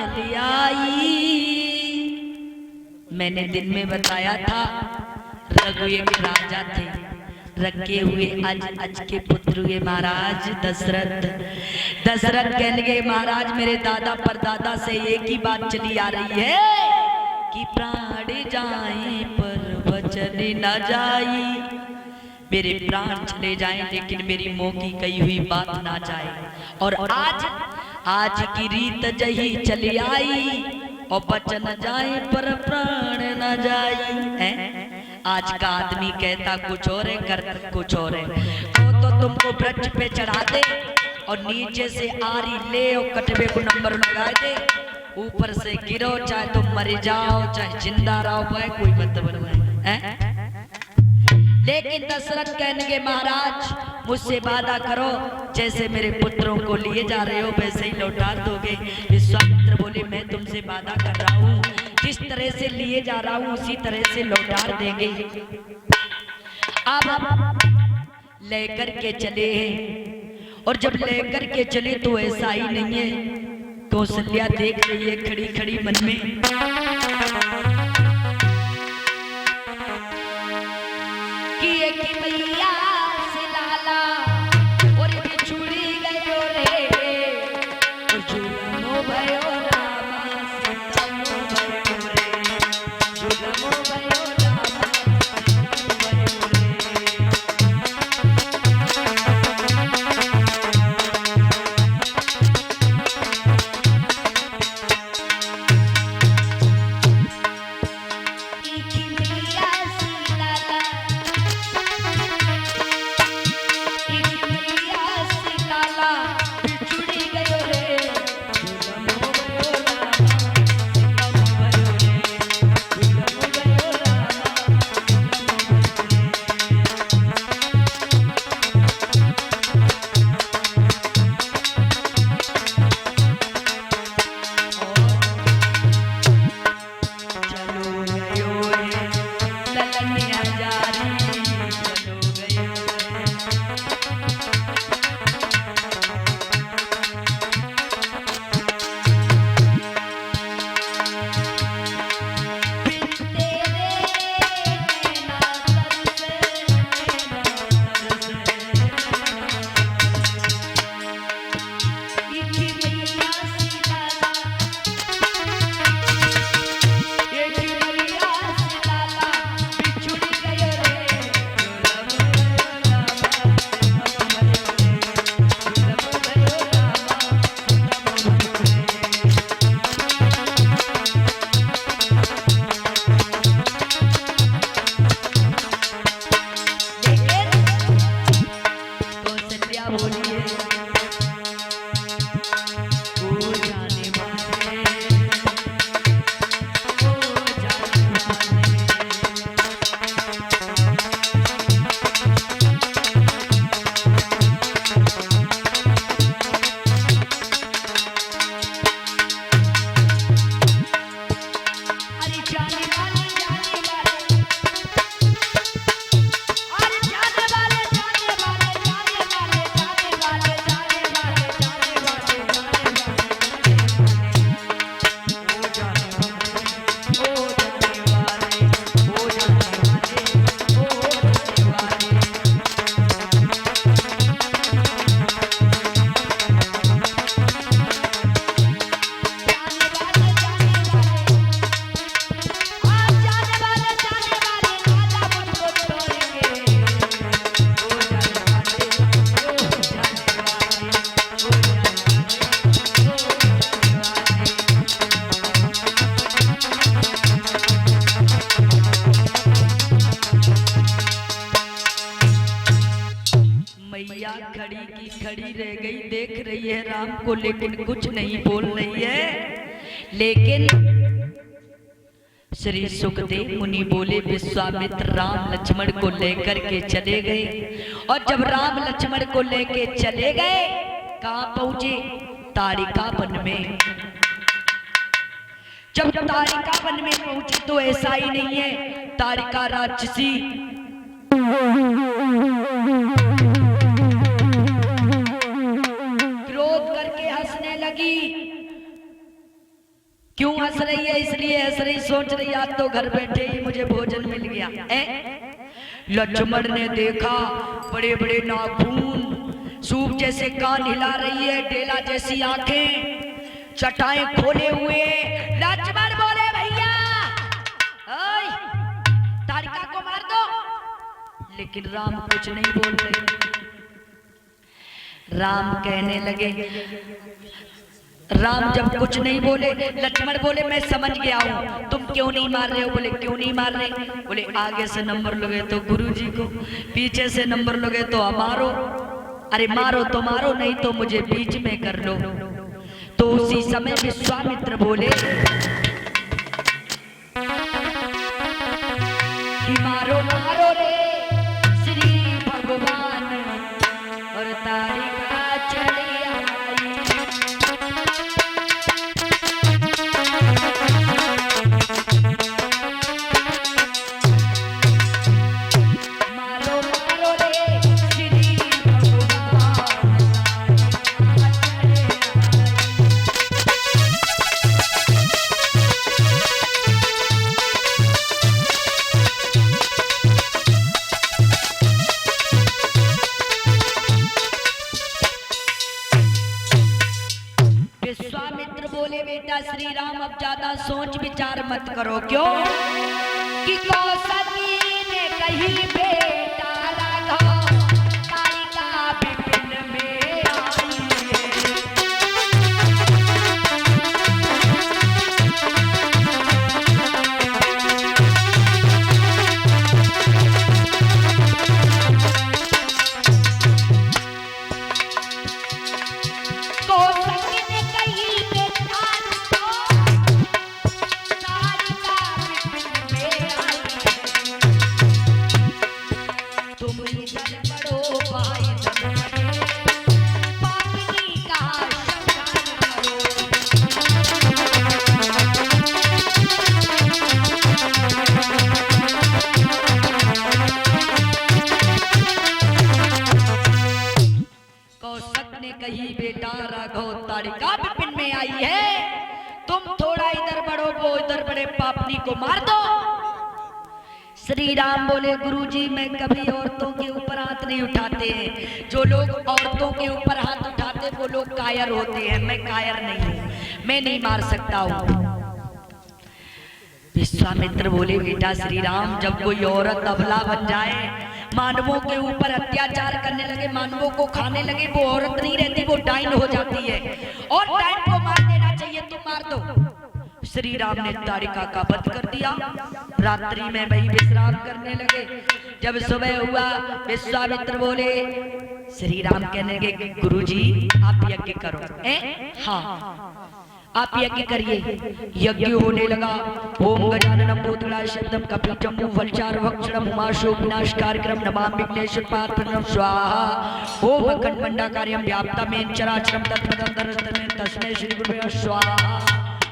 चली आई। मैंने दिन में बताया था रघु एक राजा थे, रखे हुए अज के पुत्र हुए महाराज दशरथ। दशरथ कहने महाराज मेरे दादा परदादा से एक ही बात चली आ रही है कि प्राण जाए पर वचन न जाई। मेरे प्राण चले जाएं लेकिन मेरी मुंह की कही हुई बात ना जाए। और आज की रीत जही चली आई और वचन जाए पर प्राण न जाई। आज का आदमी कहता कुछ और है, करता कुछ और है। वो तो तुमको वृक्ष पे चढ़ा दे और नीचे से आरी ले और कटवे को नंबर लगा दे, ऊपर से गिरो चाहे तुम मर जाओ चाहे जिंदा रहो, कोई मतलब नहीं है। लेकिन दशरथ कहने महाराज मुझसे वादा करो जैसे मेरे पुत्रों को लिए जा रहे हो वैसे ही लौटा दोगे। विश्वामित्र बोले मैं तुमसे वादा कर रहा हूँ, जिस तरह से लिए जा रहा हूँ उसी तरह से लौटा देंगे। अब लेकर के चले हैं और जब लेकर के चले तो ऐसा ही नहीं है। कौशल्या देख रही है खड़ी खड़ी मन में कि एक मैया से लाला और बिछुड़ी गयो रे, और जुलमो भयो रामा सीतमो भयो रे, जुलमो भयो रामा सीतमो भयो रे। खड़ी की खड़ी रह गई, देख रही है राम को लेकिन कुछ नहीं बोल रही है। लेकिन श्री सुखदेव मुनि बोले विश्वामित्र राम लक्ष्मण को लेकर के चले गए। और जब राम लक्ष्मण को लेके चले गए कहां पहुंचे? तारिका वन में। जब तारिका वन में पहुंचे तो ऐसा ही नहीं है, तारिका राक्षसी क्रोध करके हंसने लगी। क्यों हंस रही है? इसलिए हंस रही, सोच रही आज तो घर बैठे ही मुझे भोजन मिल गया। लक्ष्मण ने देखा बड़े बड़े नाखून, सूप जैसे कान हिला रही है, डेला जैसी आंखें, चटाएं खोले हुए। लक्ष्मण बोले भैया ओए ताड़का को मार दो, लेकिन राम कुछ नहीं बोल रहे। राम कहने लगे, राम जब कुछ नहीं बोले, लक्ष्मण बोले मैं समझ गया हूँ, तुम क्यों नहीं मार रहे हो? बोले क्यों नहीं मार रहे? बोले आगे से नंबर लगे तो गुरुजी को, पीछे से नंबर लगे तो मारो। अरे मारो तो मारो, नहीं तो मुझे बीच में कर लो। तो उसी समय विश्वामित्र बोले कि मारो मारो रे श्री भगवान, और तारिका चली आई। मारो मारो रे श्री भगवान, विश्वामित्र बोले बेटा श्री राम अब ज्यादा सोच विचार मत करो। क्यों? कि कौसली ने कही बेटा राघव तारिका विपिन में आई है। कही बेटा राघव ताड़का विपिन में आई है, तुम थोड़ा इधर बढ़ो, वो इधर बड़े पापनी को मार दो। श्री राम बोले गुरुजी मैं कभी औरतों के ऊपर हाथ नहीं उठाते हैं, जो लोग औरतों के ऊपर हाथ उठाते वो लोग कायर होते हैं, मैं कायर नहीं हूँ, मैं नहीं मार सकता हूँ। विश्वामित्र बोले बेटा श्री राम जब कोई औरत अबला बन जाए, मानवों के ऊपर अत्याचार करने लगे, मानवों को खाने लगे, वो औरत नहीं रहती, वो डाइन हो जाती है, और डाइन को मार देना चाहिए, तुम मार दो। श्री राम ने ताड़िका का वध कर दिया। रात्रि में वही विश्राम करने लगे। जब सुबह हुआ विश्वामित्र बोले, श्री राम कहने लगे गुरुजी आप यज्ञ करो। हाँ आप यज्ञ करिए। यज्ञ होने लगा। ओम गजाननम भूतगणाय शब्दम कपिचम्बू फलचार भक्षणम उमाशो विनाश कार्यक्रम नमामि विघ्नेश्वर पात्रम स्वाहा। ओम अखंडमंडाकार्यम व्याप्तमेन चराचरम तत्तदंतरस्तमेन तस्मै श्री गुरुभ्यो स्वाहा।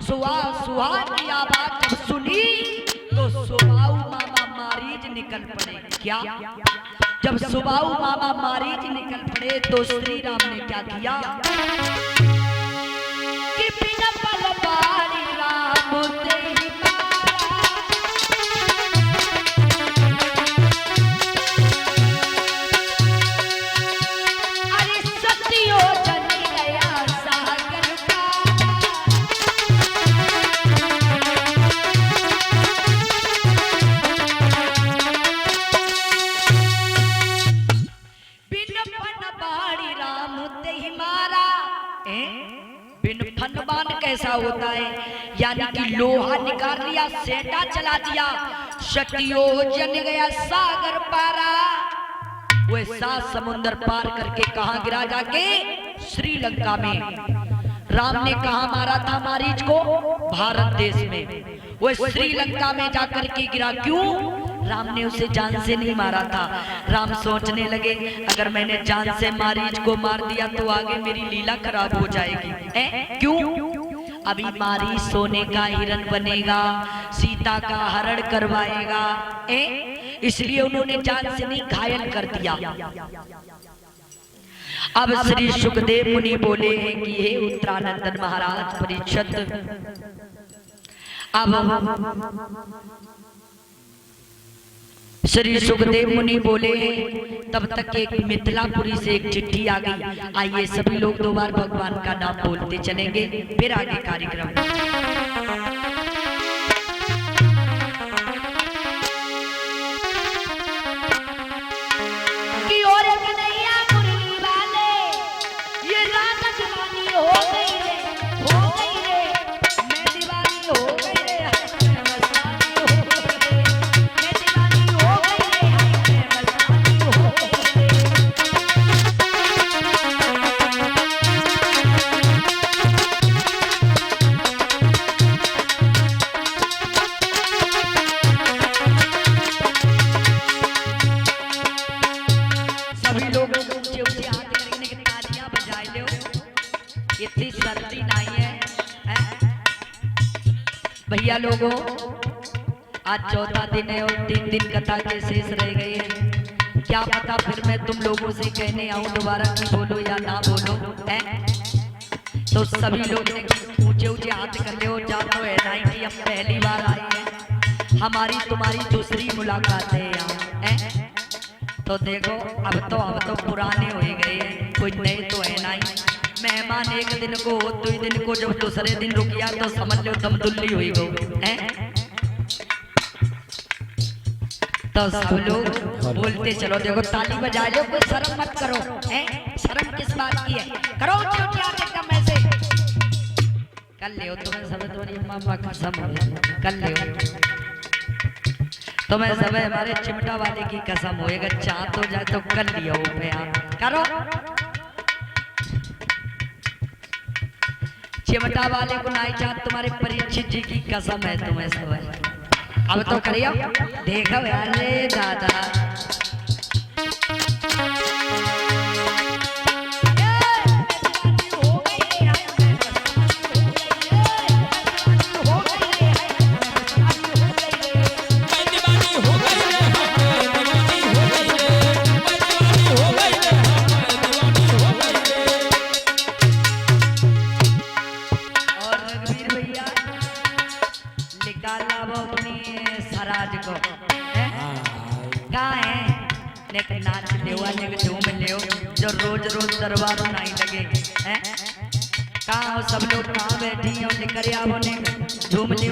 सुहा की आवाज जब सुनी तो सुबाऊ मामा मारीच निकल पड़े। क्या? जब सुबाऊ मामा मारीच निकल पड़े तो श्री राम ने क्या किया कि बिना पलवारी राम से ही मारा। अरे सतियो जन गया सागर पारा। बिन पलवारी राम से ही मारा। बिन फनबान कैसा होता है? यानी कि लोहा निकाल लिया, सेंटा चला दिया, सतियो जन गया सागर पारा। वह 7 समुंदर पार करके कहां गिरा? जाके श्रीलंका में। राम ने कहा मारा था मारीच को? भारत देश में। वह श्रीलंका में जाकर के गिरा। क्यों? राम ने उसे जान से नहीं मारा था। राम सोचने लगे अगर मैंने जान से मारीच को मार दिया तो आगे मेरी लीला खराब हो जाएगी। क्यों? अभी मारीच सोने का हिरण बनेगा, सीता का हरण करवाएगा। इसलिए उन्होंने जान से नहीं घायल कर दिया। अब श्री सुखदेव मुनि बोले हैं कि हे उत्तरानंदन महाराज, परीक्षित अब श्री सुखदेव मुनि बोले हैं, तब तक एक मिथिलापुरी से एक चिट्ठी आ गई। आइए सभी लोग दो बार भगवान का नाम बोलते चलेंगे, फिर आगे कार्यक्रम। की और कन्हैया मुरली वाले, ये रात जवानी हो गई रे, हो गई रे, मैं दीवानी हो गई रे, मैं मस्तानी हो गई रे, मैं दीवानी हो गई रे, मैं मस्तानी हो गई रे। सभी लोग ऊंचे ऊंचे हाथ करने के तालियां बजाए लो, इतनी सर्दी नहीं है, हैं? भैया लोगों, आज चौथा दिन है और 3 दिन कथा के शेष रह गए हैं। क्या पता फिर मैं तुम लोगों से कहने आऊं दोबारा कि बोलो या ना बोलो, हैं? तो सभी लोग ऊंचे ऊंचे हाथ कर लो। जानो है नहीं कि हम पहली बार आए हैं, हमारी तुम्हारी दूसरी मुलाकात है यहाँ, हैं? तो देखो अब तो पुराने हो ही गए हैं, कोई नए तो है नहीं। मेहमान एक दिन को हो, 2 दिन को, जब दूसरे दिन रुक गया तो समझ लो दमदुल्ली हुई गो, हैं? तो सब लोग बोलते चलो, देखो ताली बजा लो, कोई शर्म मत करो, हैं? शर्म किस बात की है, करो एकदम ऐसे कर ले। तुम्हें सब तुम्हारी अम्मा पापा कसम है, कर ले। तो मैं सब हमारे चिमटा वाले की कसम होएगा, चाह तो जाए तो कर लिया हो पे आप करो। चिमटा वाले को नहीं चाह, तुम्हारे परीक्षित जी की कसम है, तुम्हें सब है। अब तो करियो, देखो यार रे दादा, नाच ले झूम ले, जो रोज रोज दरबार नहीं लगे, हैं? कहाँ सब लोग कहाँ बैठी और निकल आओ ने झूम ले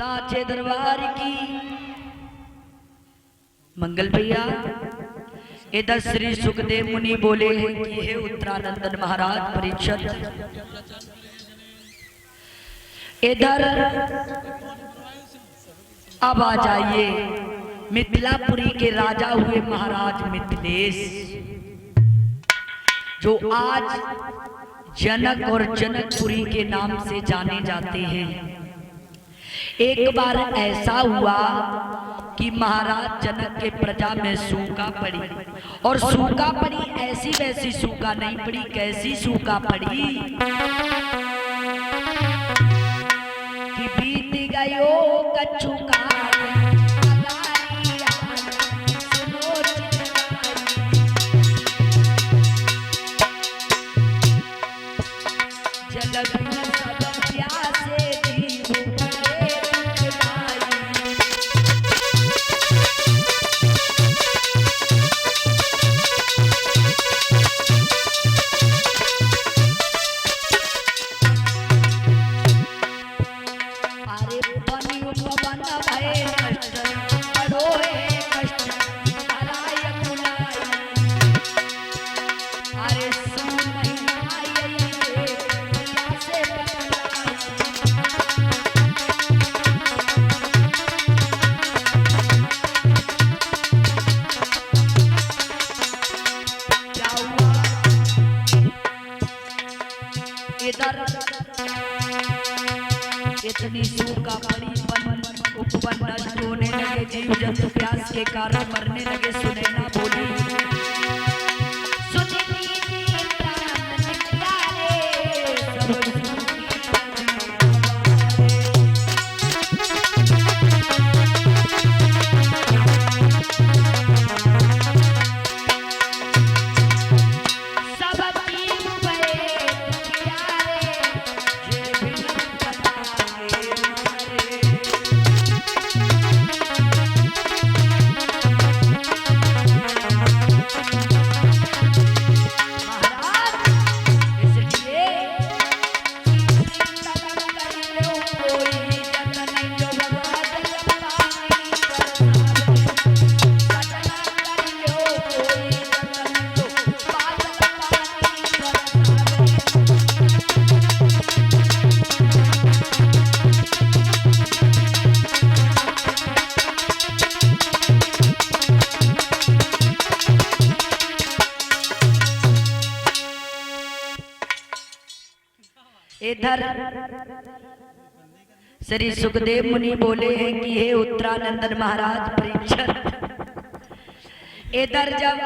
साचे दरबार की मंगल भैया। इधर श्री सुखदेव मुनि बोले हैं कि हे उत्तरानंदन महाराज परीक्षित, इधर अब आ जाइए। मिथिलापुरी के राजा हुए महाराज मिथिलेश, जो आज जनक और जनकपुरी के नाम से जाने जाते हैं। एक बार ऐसा हुआ कि महाराज जनक के प्रजा में सूखा पड़ी, और सूखा पड़ी ऐसी वैसी सूखा नहीं पड़ी, कैसी सूखा पड़ी कि बीत गयो कछु काल, जगत में सब प्यासे इतनी सूखा पड़ी, उपवन नष्ट होने लगे, जीव जंतु प्यास के कारण मरने लगे। सुनैना बोली, इधर श्री सुखदेव मुनि बोले हैं कि हे उत्तरानंदन महाराज परीक्षित, इधर जब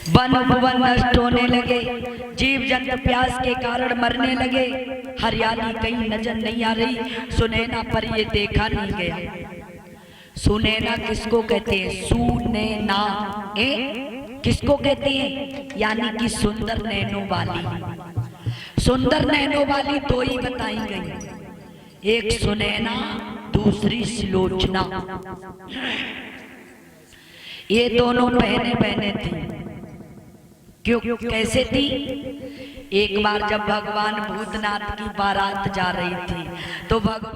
वन उपवन नष्ट होने लगे, जीव जंतु प्यास के कारण मरने लगे, हरियाली कहीं नजर नहीं आ रही, सुनैना पर ये देखा नहीं गया। सुनैना किसको कहते हैं? सुनैना किसको कहते हैं? यानी कि सुंदर नैनों वाली। सुंदर नैनों वाली दो ही बताई गई, एक सुनैना, दूसरी सुलोचना। ये दोनों बहने बहने थी। क्यों कैसे थी? एक बार जब भगवान भूतनाथ की बारात जा रही थी तो भगवान